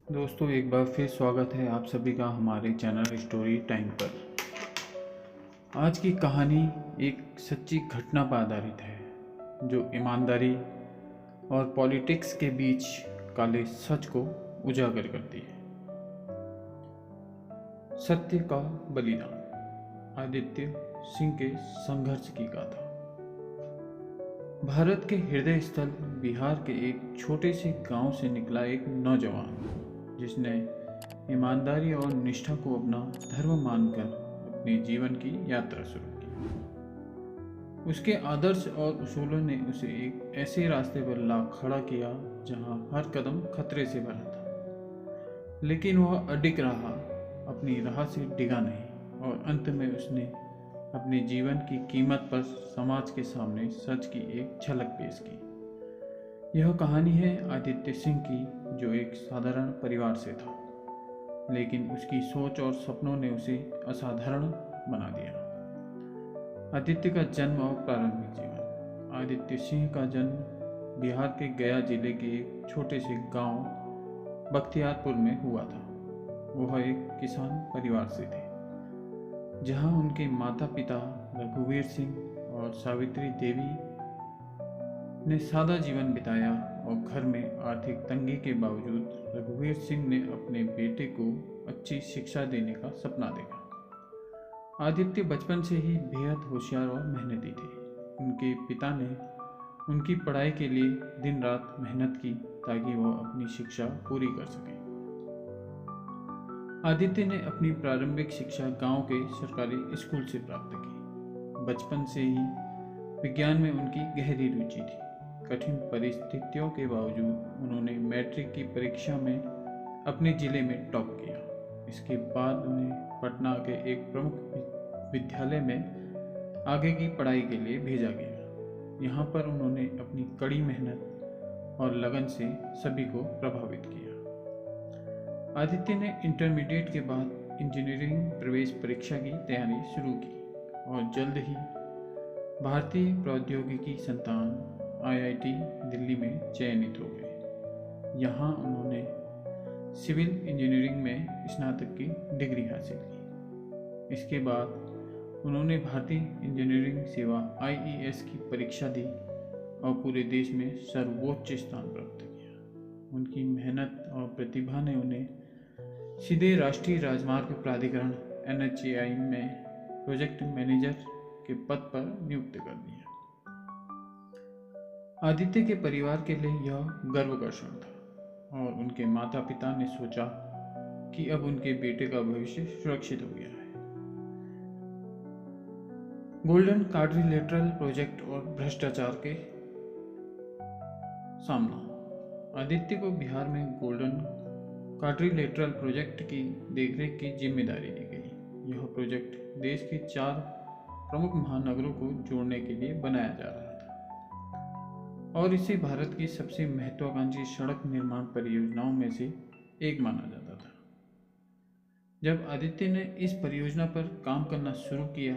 दोस्तों, एक बार फिर स्वागत है आप सभी का हमारे चैनल स्टोरी टाइम पर। आज की कहानी एक सच्ची घटना पर आधारित है जो ईमानदारी और पॉलिटिक्स के बीच काले सच को उजागर करती है। सत्य का बलिदान, आदित्य सिंह के संघर्ष की गाथा। भारत के हृदय स्थल बिहार के एक छोटे से गांव से निकला एक नौजवान जिसने ईमानदारी और निष्ठा को अपना धर्म मानकर अपने जीवन की यात्रा शुरू की। उसके आदर्श और उसूलों ने उसे एक ऐसे रास्ते पर ला खड़ा किया जहां हर कदम खतरे से भरा था, लेकिन वह अडिग रहा, अपनी राह से डिगा नहीं और अंत में उसने अपने जीवन की कीमत पर समाज के सामने सच की एक झलक पेश की। यह कहानी है आदित्य सिंह की, जो एक साधारण परिवार से था, लेकिन उसकी सोच और सपनों ने उसे असाधारण बना दिया। आदित्य का जन्म और प्रारंभिक जीवन। आदित्य सिंह का जन्म बिहार के गया जिले के एक छोटे से गांव बख्तियारपुर में हुआ था। वह एक किसान परिवार से थे, जहां उनके माता पिता रघुवीर सिंह और सावित्री देवी ने सादा जीवन बिताया और घर में आर्थिक तंगी के बावजूद रघुवीर सिंह ने अपने बेटे को अच्छी शिक्षा देने का सपना देखा। आदित्य बचपन से ही बेहद होशियार और मेहनती थे। उनके पिता ने उनकी पढ़ाई के लिए दिन रात मेहनत की ताकि वह अपनी शिक्षा पूरी कर सके। आदित्य ने अपनी प्रारंभिक शिक्षा गांव के सरकारी स्कूल से प्राप्त की। बचपन से ही विज्ञान में उनकी गहरी रुचि थी। कठिन परिस्थितियों के बावजूद उन्होंने मैट्रिक की परीक्षा में अपने जिले में टॉप किया। इसके बाद उन्हें पटना के एक प्रमुख विद्यालय में आगे की पढ़ाई के लिए भेजा गया। यहाँ पर उन्होंने अपनी कड़ी मेहनत और लगन से सभी को प्रभावित किया। आदित्य ने इंटरमीडिएट के बाद इंजीनियरिंग प्रवेश परीक्षा की तैयारी शुरू की और जल्द ही भारतीय प्रौद्योगिकी संस्थान IIT दिल्ली में चयनित हो गए। यहाँ उन्होंने सिविल इंजीनियरिंग में स्नातक की डिग्री हासिल की। इसके बाद उन्होंने भारतीय इंजीनियरिंग सेवा IES की परीक्षा दी और पूरे देश में सर्वोच्च स्थान प्राप्त किया। उनकी मेहनत और प्रतिभा ने उन्हें सीधे राष्ट्रीय राजमार्ग प्राधिकरण NHAI में प्रोजेक्ट मैनेजर के पद पर नियुक्त कर दिया। आदित्य के परिवार के लिए यह गर्व का क्षण था और उनके माता पिता ने सोचा कि अब उनके बेटे का भविष्य सुरक्षित हो गया है। गोल्डन क्वाड्रिलेटरल प्रोजेक्ट और भ्रष्टाचार के सामना। आदित्य को बिहार में गोल्डन क्वाड्रिलेटरल प्रोजेक्ट की देखरेख की जिम्मेदारी दी गई। यह प्रोजेक्ट देश के 4 प्रमुख महानगरों को जोड़ने के लिए बनाया जा रहा था और इसे भारत की सबसे महत्वाकांक्षी सड़क निर्माण परियोजनाओं में से एक माना जाता था। जब आदित्य ने इस परियोजना पर काम करना शुरू किया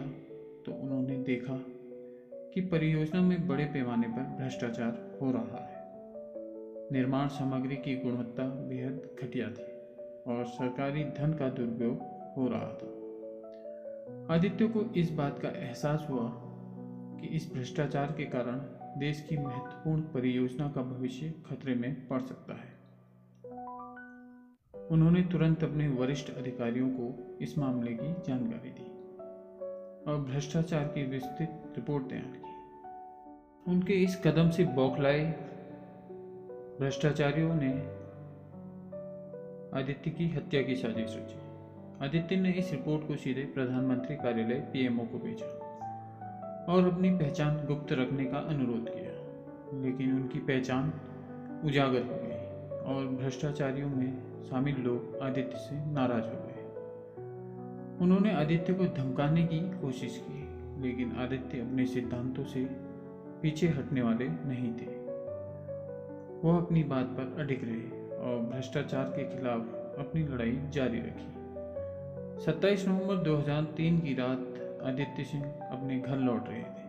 तो उन्होंने देखा कि परियोजना में बड़े पैमाने पर भ्रष्टाचार हो रहा है। निर्माण सामग्री की गुणवत्ता बेहद घटिया थी और सरकारी धन का दुरुपयोग हो रहा था। आदित्य को इस बात का एहसास हुआ कि इस भ्रष्टाचार के कारण देश की महत्वपूर्ण परियोजना का भविष्य खतरे में पड़ सकता है। उन्होंने तुरंत अपने वरिष्ठ अधिकारियों को इस मामले की जानकारी दी और भ्रष्टाचार की विस्तृत रिपोर्ट तैयार की। उनके इस कदम से बौखलाए भ्रष्टाचारियों ने आदित्य की हत्या की साजिश रची। आदित्य ने इस रिपोर्ट को सीधे प्रधानमंत्री कार्यालय PMO को भेजा और अपनी पहचान गुप्त रखने का अनुरोध किया, लेकिन उनकी पहचान उजागर हो गई और भ्रष्टाचारियों में शामिल लोग आदित्य से नाराज हो गए। उन्होंने आदित्य को धमकाने की कोशिश की, लेकिन आदित्य अपने सिद्धांतों से पीछे हटने वाले नहीं थे। वह अपनी बात पर अडिग रहे और भ्रष्टाचार के खिलाफ अपनी लड़ाई जारी रखी। 27 नवंबर 2003 की रात आदित्य सिंह अपने घर लौट रहे थे।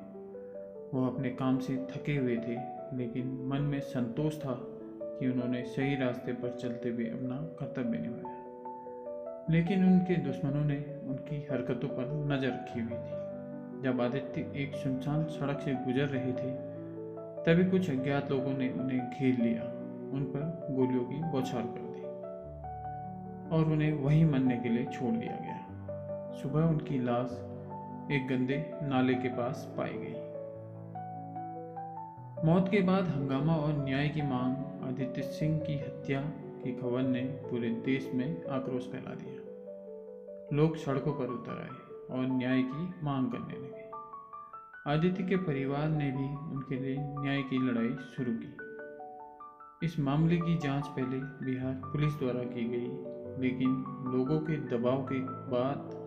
वह अपने काम से थके हुए थे, लेकिन मन में संतोष था कि उन्होंने सही रास्ते पर चलते हुए अपना कर्तव्य निभाया, लेकिन उनके दुश्मनों ने उनकी हरकतों पर नज़र रखी हुई थी। जब आदित्य एक सुनसान सड़क से गुजर रहे थे, तभी कुछ अज्ञात लोगों ने उन्हें घेर लिया, उन पर गोलियों की बौछार कर दी और उन्हें वहीं मरने के लिए छोड़ दिया गया। सुबह उनकी लाश एक गंदे नाले के पास पाई गई। मौत के बाद हंगामा और न्याय की मांग। आदित्य सिंह की हत्या की खबर ने पूरे देश में आक्रोश फैला दिया। लोग सड़कों पर उतर आए और न्याय की मांग करने लगे। आदित्य के परिवार ने भी उनके लिए न्याय की लड़ाई शुरू की। इस मामले की जांच पहले बिहार पुलिस द्वारा की गई, लेकिन लोगों के दबाव के बाद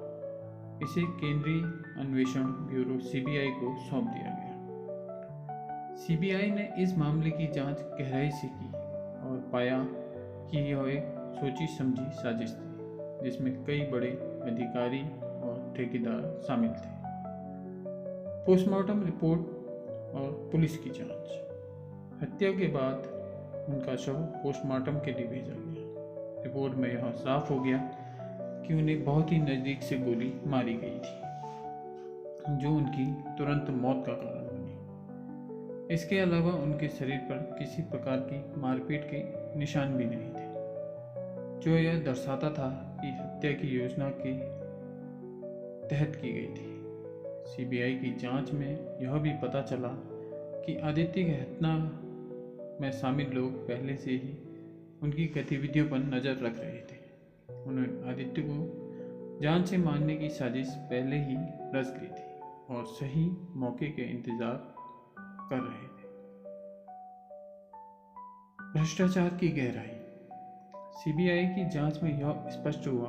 इसे केंद्रीय अन्वेषण ब्यूरो (सीबीआई) को सौंप दिया गया। सीबीआई ने इस मामले की जांच गहराई से की और पाया कि यह एक सोची समझी साजिश थी, जिसमें कई बड़े अधिकारी और ठेकेदार शामिल थे। पोस्टमार्टम रिपोर्ट और पुलिस की जांच। हत्या के बाद उनका शव पोस्टमार्टम के लिए भेजा गया। रिपोर्ट में यह साफ हो गया कि उन्हें बहुत ही नज़दीक से गोली मारी गई थी, जो उनकी तुरंत मौत का कारण बनी। इसके अलावा उनके शरीर पर किसी प्रकार की मारपीट के निशान भी नहीं थे, जो यह दर्शाता था कि हत्या की योजना के तहत की गई थी। सीबीआई की जांच में यह भी पता चला कि आदित्य की हत्या में शामिल लोग पहले से ही उनकी गतिविधियों पर नज़र रख रहे थे। उन्होंने आदित्य को जान से मारने की साजिश पहले ही रच ली थी और सही मौके के इंतजार कर रहे थे। भ्रष्टाचार की गहराई। सीबीआई की जांच में यह स्पष्ट हुआ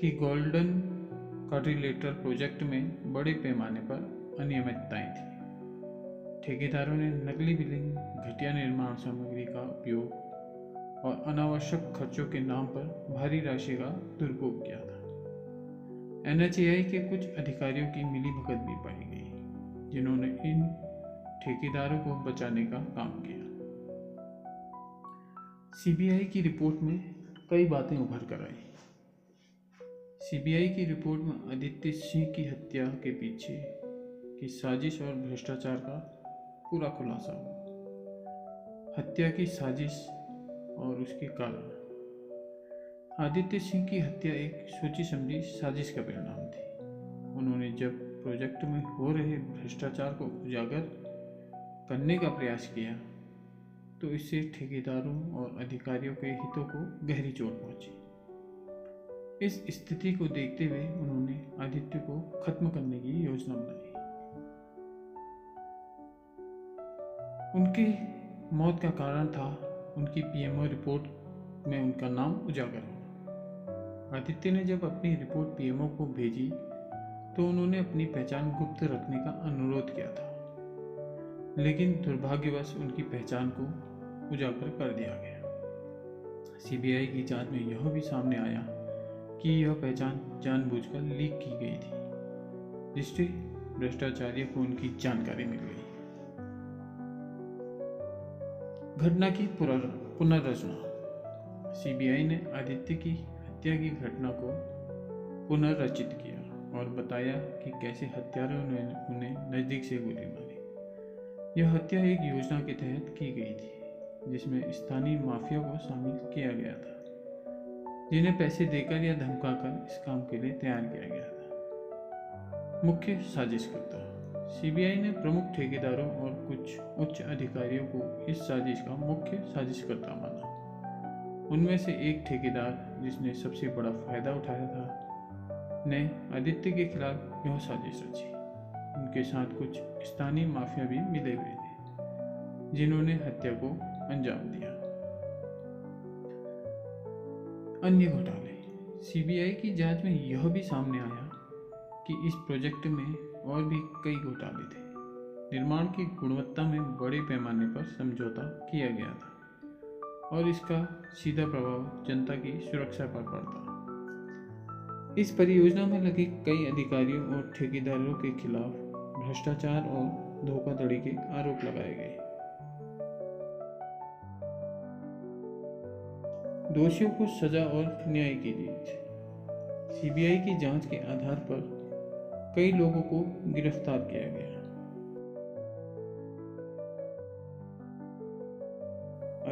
कि गोल्डन क्वाड्रिलेटरल प्रोजेक्ट में बड़े पैमाने पर अनियमितताएं थी। ठेकेदारों ने नकली बिलिंग, घटिया निर्माण सामग्री का उपयोग और अनावश्यक खर्चों के नाम पर भारी राशि का दुरुपयोग किया था। एनएचएआई के कुछ अधिकारियों की मिलीभगत भी पाई गई, जिन्होंने इन ठेकेदारों को बचाने का काम किया। सीबीआई की रिपोर्ट में कई बातें उभर कर आई। सीबीआई की रिपोर्ट में आदित्य सिंह की हत्या के पीछे की साजिश और भ्रष्टाचार का पूरा खुलासा हुआ। हत्या की साजिश और उसके कारण। आदित्य सिंह की हत्या एक सोची समझी साजिश का परिणाम थी। उन्होंने जब प्रोजेक्ट में हो रहे भ्रष्टाचार को उजागर करने का प्रयास किया, तो इससे ठेकेदारों और अधिकारियों के हितों को गहरी चोट पहुंची। इस स्थिति को देखते हुए उन्होंने आदित्य को खत्म करने की योजना बनाई। उनकी मौत का कारण था उनकी पीएमओ रिपोर्ट में उनका नाम उजागर होना। आदित्य ने जब अपनी रिपोर्ट पीएमओ को भेजी, तो उन्होंने अपनी पहचान गुप्त रखने का अनुरोध किया था, लेकिन दुर्भाग्यवश उनकी पहचान को उजागर कर दिया गया। सीबीआई की जांच में यह भी सामने आया कि यह पहचान जानबूझकर लीक की गई थी, जिससे भ्रष्टाचारियों को उनकी जानकारी मिल गई। घटना की पुनर्रचना। सीबीआई ने आदित्य की हत्या की घटना को पुनर्रचित किया और बताया कि कैसे हत्यारों ने उन्हें नज़दीक से गोली मारी। यह हत्या एक योजना के तहत की गई थी, जिसमें स्थानीय माफिया को शामिल किया गया था, जिन्हें पैसे देकर या धमकाकर इस काम के लिए तैयार किया गया था। मुख्य साजिशकर्ता। सीबीआई ने प्रमुख ठेकेदारों और कुछ उच्च अधिकारियों को इस साजिश का मुख्य साजिशकर्ता माना। उनमें से एक ठेकेदार, जिसने सबसे बड़ा फायदा उठाया था, ने आदित्य के खिलाफ यह साजिश रची। उनके साथ कुछ स्थानीय माफिया भी मिले हुए थे, जिन्होंने हत्या को अंजाम दिया। अन्य घोटाले। सीबीआई की जांच में यह भी सामने आया कि इस प्रोजेक्ट में और भी कई घोटाले थे। निर्माण की गुणवत्ता में बड़े पैमाने पर समझौता किया गया था और इसका सीधा प्रभाव जनता की सुरक्षा पर पड़ता। इस परियोजना में लगे कई अधिकारियों और ठेकेदारों के खिलाफ भ्रष्टाचार और धोखाधड़ी के आरोप लगाए गए। दोषियों को सजा और न्याय की जीत। सीबीआई की जांच के आधार पर कई लोगों को गिरफ्तार किया गया।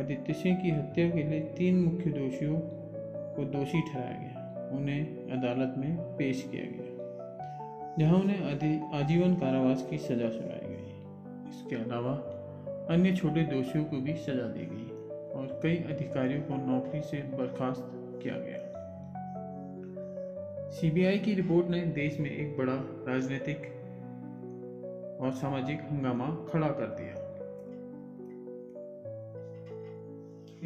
आदित्य सिंह की हत्या के लिए 3 मुख्य दोषियों को दोषी ठहराया गया। उन्हें अदालत में पेश किया गया, जहां उन्हें आजीवन कारावास की सजा सुनाई गई। इसके अलावा अन्य छोटे दोषियों को भी सजा दी गई और कई अधिकारियों को नौकरी से बर्खास्त किया गया। सीबीआई की रिपोर्ट ने देश में एक बड़ा राजनीतिक और सामाजिक हंगामा खड़ा कर दिया।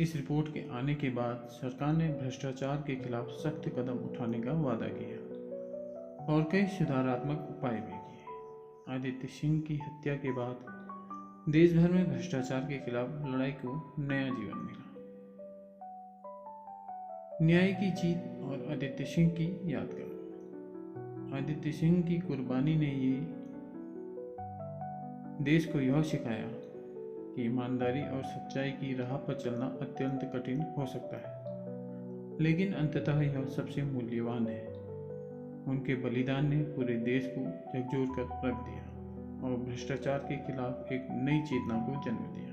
इस रिपोर्ट के आने के बाद सरकार ने भ्रष्टाचार के खिलाफ सख्त कदम उठाने का वादा किया और कई सुधारात्मक उपाय भी किए। आदित्य सिंह की हत्या के बाद देश भर में भ्रष्टाचार के खिलाफ लड़ाई को नया जीवन मिला। न्याय की जीत और आदित्य सिंह की यादगार। आदित्य सिंह की कुर्बानी ने ये देश को यह सिखाया कि ईमानदारी और सच्चाई की राह पर चलना अत्यंत कठिन हो सकता है, लेकिन अंततः यह सबसे मूल्यवान है। उनके बलिदान ने पूरे देश को झकझोर कर रख दिया और भ्रष्टाचार के खिलाफ एक नई चेतना को जन्म दिया।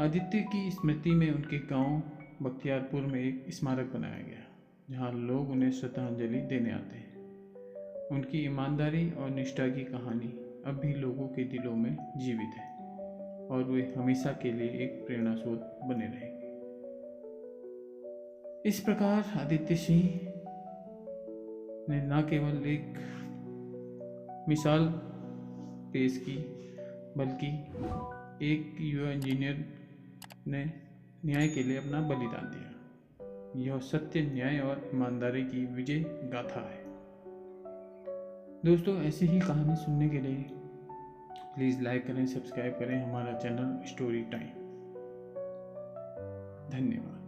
आदित्य की स्मृति में उनके गांव बख्तियारपुर में एक स्मारक बनाया गया, जहां लोग उन्हें श्रद्धांजलि देने आते हैं। उनकी ईमानदारी और निष्ठा की कहानी अब भी लोगों के दिलों में जीवित है और वे हमेशा के लिए एक प्रेरणा स्रोत बने रहेंगे। इस प्रकार आदित्य सिंह ने न केवल एक मिसाल पेश की, बल्कि एक युवा इंजीनियर ने न्याय के लिए अपना बलिदान दिया। यह सत्य, न्याय और ईमानदारी की विजय गाथा है। दोस्तों, ऐसी ही कहानी सुनने के लिए प्लीज़ लाइक करें, सब्सक्राइब करें हमारा चैनल स्टोरी टाइम। धन्यवाद।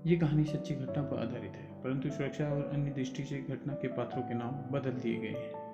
ये कहानी सच्ची घटना पर आधारित है, परंतु सुरक्षा और अन्य दृष्टि से घटना के पात्रों के नाम बदल दिए गए हैं।